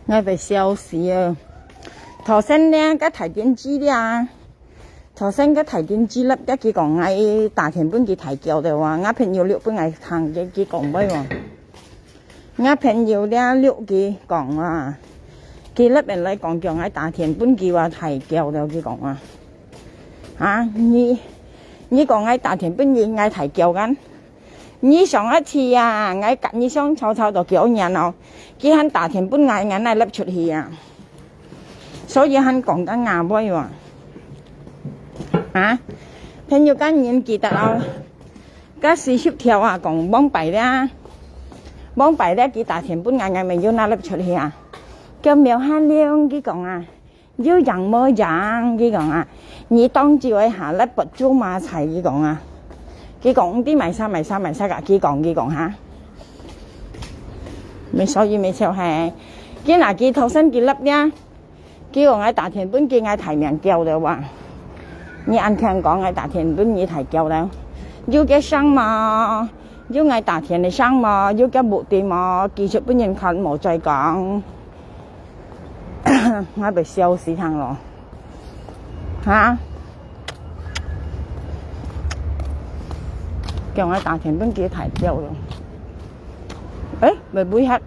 我被笑死啊！頭先咧，個提點機咧，頭先個提點機粒一佢講喺大田本佢提交的話，我朋友六本嚟行嘅佢講咩喎？我朋友咧六佢講啊，佢粒人嚟講叫喺大田本佢話提交了佢講啊，啊你講喺大田本佢嗌提交緊。你上一次啊，我隔你上草草度叫人咯，佢喺大田本嗌人嚟笠出去啊，所以喺講緊牙杯喎，啊，朋友間人記得咯，嗰40條啊講幫弊咧，佢大田本嗌人咪要拿笠出去啊，叫苗漢亮佢講啊，要人麼人佢講啊，你當住喺下笠拔豬馬齊佢講啊。佢講啲咪沙噶，佢講嚇，咪所以咪就係，佢嗱佢頭先佢粒咧，佢講喺大田本佢嗌提名叫的話，你按聽講喺大田本你提叫了，要嘅生嘛，要嗌大田嘅生嘛，要嘅目的嘛，技術本人看冇再講，我被笑死趟咯，嚇！叫我大田本幾提交咯，咪每刻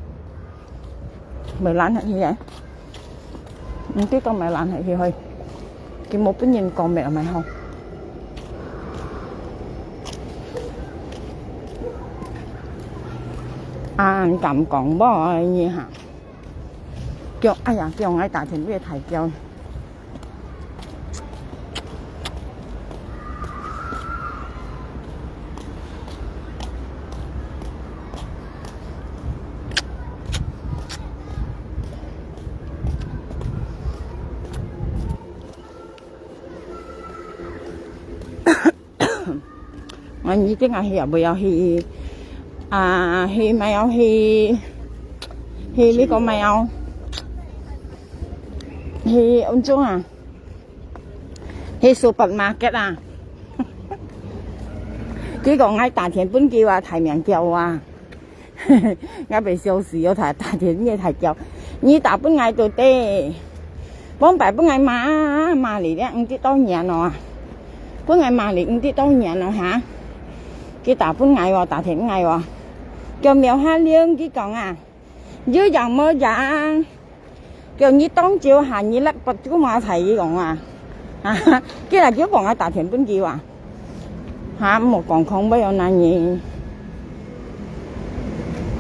咪懶係嘅，唔知個咪懶係去，佢冇本人講咩咪好，咁講噃嘢嚇，叫我大田本提交。我已經係又沒有去去沒有去呢個沒有去安中啊，去 supermarket 啊，佢講喺大田本叫話提名叫啊，我被笑死咗大田嘅提叫，你大本嗌到啲，幫白本嗌馬嚟咧，唔知多年咯，本嗌馬嚟唔知多年咯嚇。佢大本嗌喎，大田嗌喎，叫苗漢亮佢講啊，要人麼人，叫你當照下你甩拔豬馬齊佢講啊，佢係叫講喺大田本叫啊，冇講空咩有難嘢，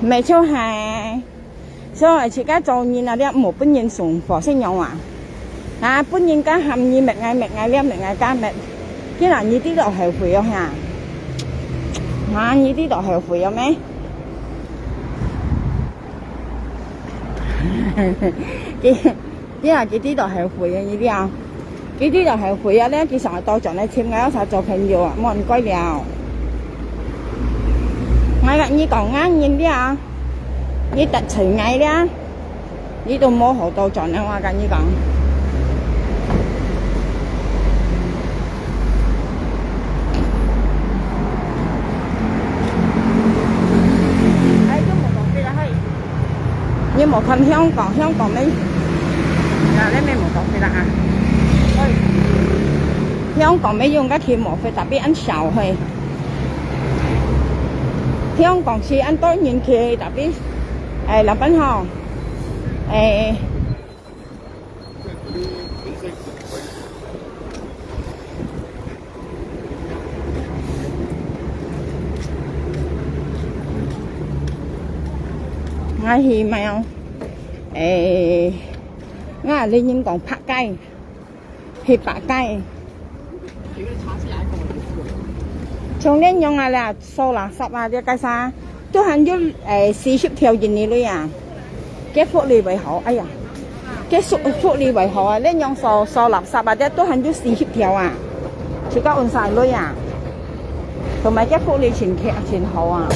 咪就係，所以自家做嘢啊啲冇本人送貨先用啊，本人家含義咪嗌加咪，佢係你啲就後悔咗嚇。你啲度後悔有咩？佢啲度後悔啊！呢啲啊，佢啲度後悔啊！咧，佢成日到場咧，簽我一齊做朋友啊，冇人歸了。我話你講啱嘢啲啊，你特除嗌啦，呢度冇好到場咧，我跟你講。你冇看香港咩？你咩冇講佢啦啊？香港咩用嘅錢冇費，特別按少去。香港是按多年期，特別日本號我係咪有？我你應講拍雞，係白雞。從呢用啊啦，掃垃圾啊啲雞沙，都係要40條以內啊。嘅福利為好，哎呀，嘅福利為好啊！呢用掃垃圾啊啲都係要40條啊，自家按晒類啊，同埋嘅福利前好啊。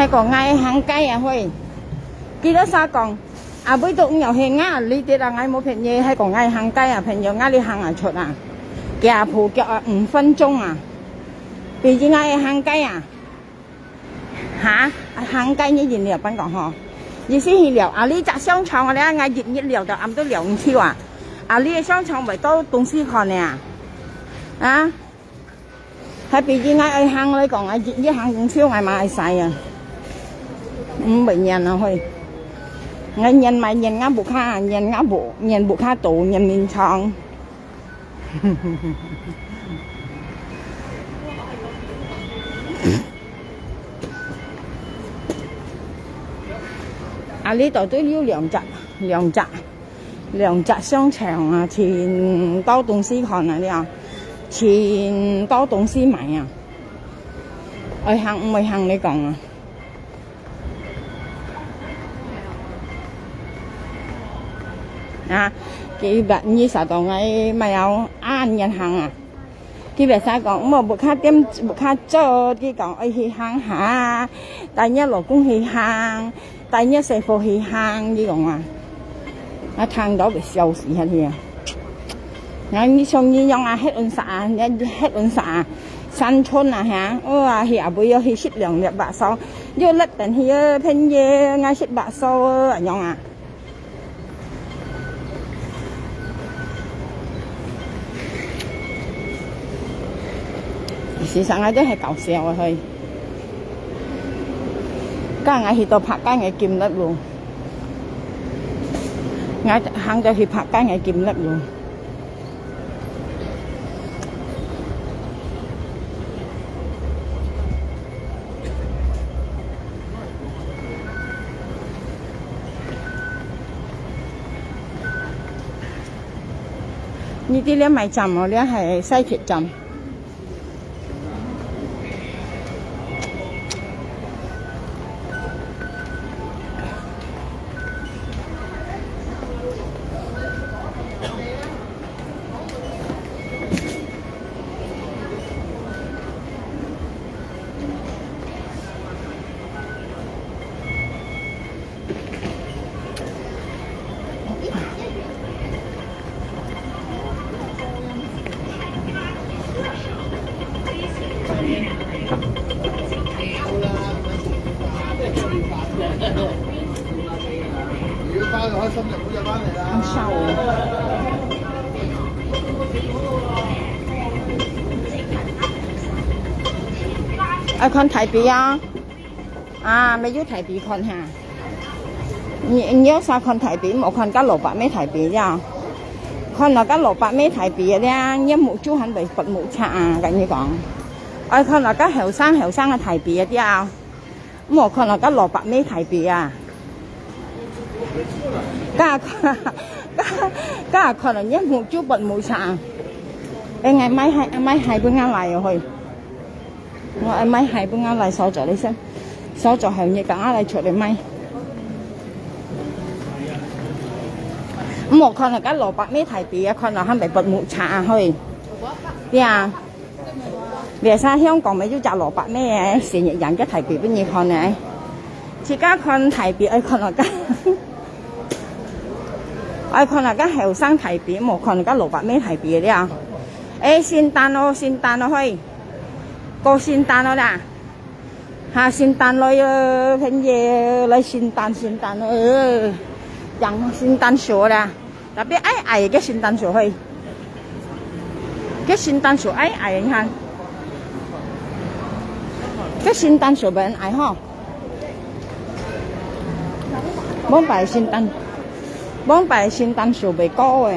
hay còn ngay hàng cây à thôi kia đó sao còn à bây giờ nhiều hàng á lý tiết là ngay một phần gì hay còn ngay hàng cây à phần nhiều ngay đi hàng à chuột à kẻ phụ kẹo 5 分鐘啊bây giờ ngay hàng cây à hả hàng cây như gì liệu bạn còn họ意思係聊啊！呢隻商場我哋嗌熱料就暗都聊唔超啊！啊呢個商場咪多東西看呢啊！喺邊啲嗌去行嚟講啊，熱行唔超嗌買晒啊！唔明人啊去，嗌人買人啱部卡，人啱部人部卡度人面廠。啊！呢度都有兩隻商場啊，前多東西看啊！呢啊，前多東西買啊！愛行唔愛行你講啊？啊，幾百20度嗌咪有啱人行啊！佢別晒講，我冇卡做啲講愛去行下，但一勞工去行。帶一細貨去行呢種啊，啊行到被笑死下去啊！我呢從呢樣啊，黑運啥山村啊嚇，哇去阿妹要去食2粒白燒，要甩定去啊偏嘢嗌食白燒啊樣啊！事實我都係搞笑啊佢。家我去到拍街嘅劍甩luôn，我行到去拍街嘅劍甩luôn。呢啲咧咪站我咧係西鐵站。開心就好就翻嚟啦。咁收啊！看台幣啊！啊，咪要台幣看下。你要啥看台幣？冇看600咩台幣啫？看落600咩台幣咧，一木珠肯被罰木拆啊！咁樣講。我看落後生嘅台幣啲啊，冇看落600咩台幣啊！家可能一木珠拔冇拆，誒嗌咪係搬啱嚟去，我嗌咪係搬啱嚟鎖咗你先，鎖咗後嘢夾啱嚟出嚟咪，咁我可能600咩台幣啊，可能係咪拔冇拆去，啲啊，你喺香港咪要賺600咩嘅，成日人嘅台幣邊嘢看呢？自家看台幣，我看落家。我看那個後生台幣，冇看那個600咩台幣啲啊！誒，聖誕咯，去過聖誕咯啦！嚇，聖誕來啊，平嘢來聖誕咯，人聖誕樹啦，特別矮嘅聖誕樹去，嘅聖誕樹矮，你看，嘅聖誕樹俾人矮呵，冇擺聖誕。幫擺聖誕樹被高嘅，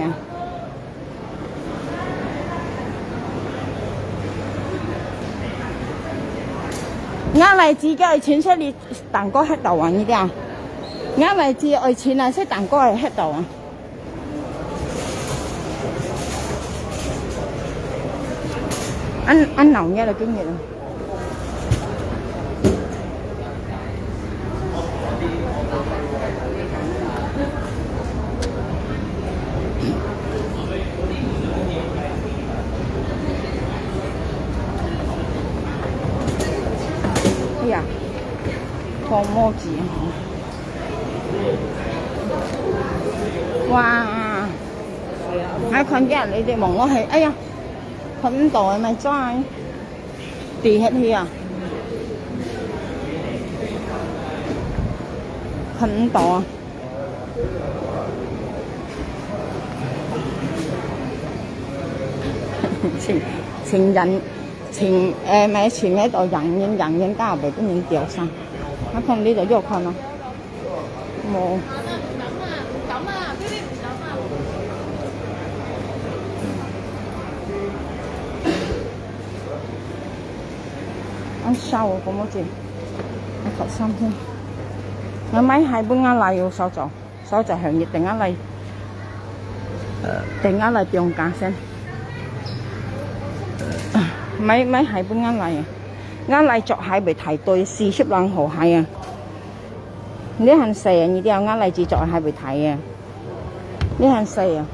嚟自己愛錢出嚟蛋糕喺度啊！呢啲啊，嚟自愛錢啊，識蛋糕係喺度啊！ăn nóng nghe là kinh nghiệm 個摩字。哇！喺近啲人你哋望落去，哎呀，近度係咪齋？地hết去啊？近度啊！前咪前喺度人家入邊都已經掉晒，我看呢度喐看啊，冇。收咁多錢，我頭三天，我買係本啱嚟要手續行業定啱嚟標價先，買係本啱嚟作係被提對42號係啊，呢行四啊，你啲有啱嚟自作係被提啊，呢行四啊。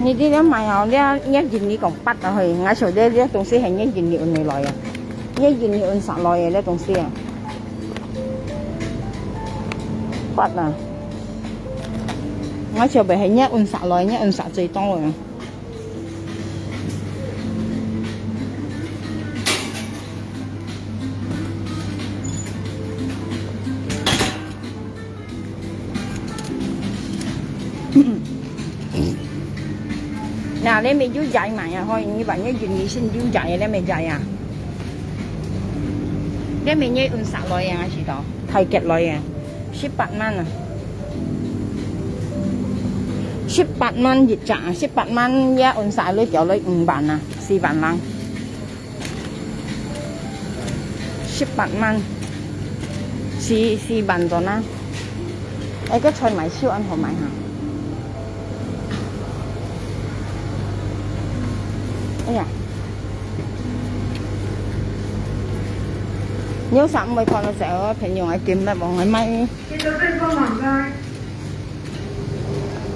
你啲咧買後呢一件呢個筆啊去，我做呢啲東西係一件料嚟啊，一件料實來嘅呢東西啊，筆啊，我做咪係一按實來，一按實最多嘅。嗱，你咪腰仔埋啊？可以，你萬一願意先腰仔啊？你咪仔啊？你咪一按實來啊？我知道，太極來啊，18蚊啊，18蚊熱炸，18蚊一按實來掉你5萬啊，4萬蚊，18蚊4萬咗啦，你個菜買超啱好買下。哎呀，有時唔會看到時候，平用係kiếm得望係買。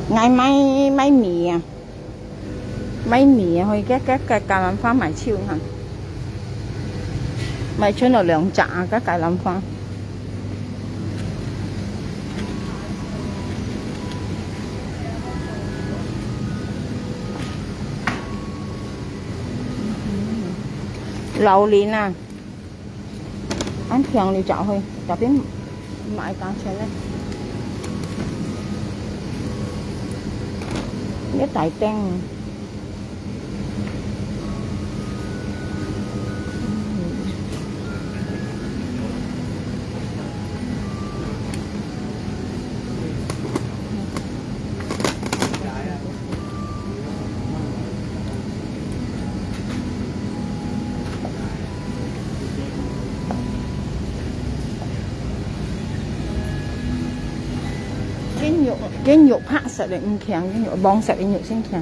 嗌買米啊，買米啊，去cái cà lâm花買超行，買出嚟2隻啊，cái cà lâm花。榴蓮啊，ăn thường thì chọn thôi, chọn biết買價錢咧，一大丁。cái nhục hạ sợ để không khéo, cái nhục bong sợ để nhục xin khéo.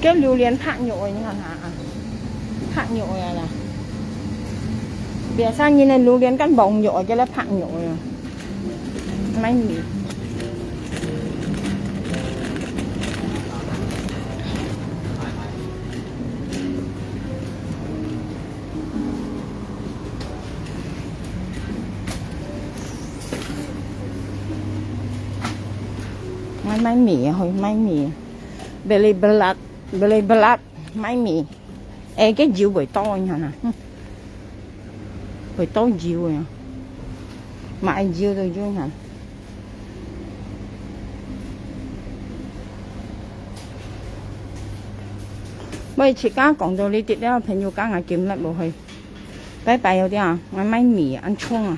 Cái榴蓮拍肉啊，你看下啊，拍肉啊啦。biasanya nih榴蓮kan bong肉嘅咧，拍肉啊，咪米。咪米啊，去咪米 beli belat máy mì cái rượu buổi tối hả nè buổi tối rượu rồi mãi rượu rồi chứ hả bây chỉ cá còn đồ đi tiết đó phải nhiều cá ngài kiếm lại bộ hơi 拜拜有啲啊，我買米ăn chung à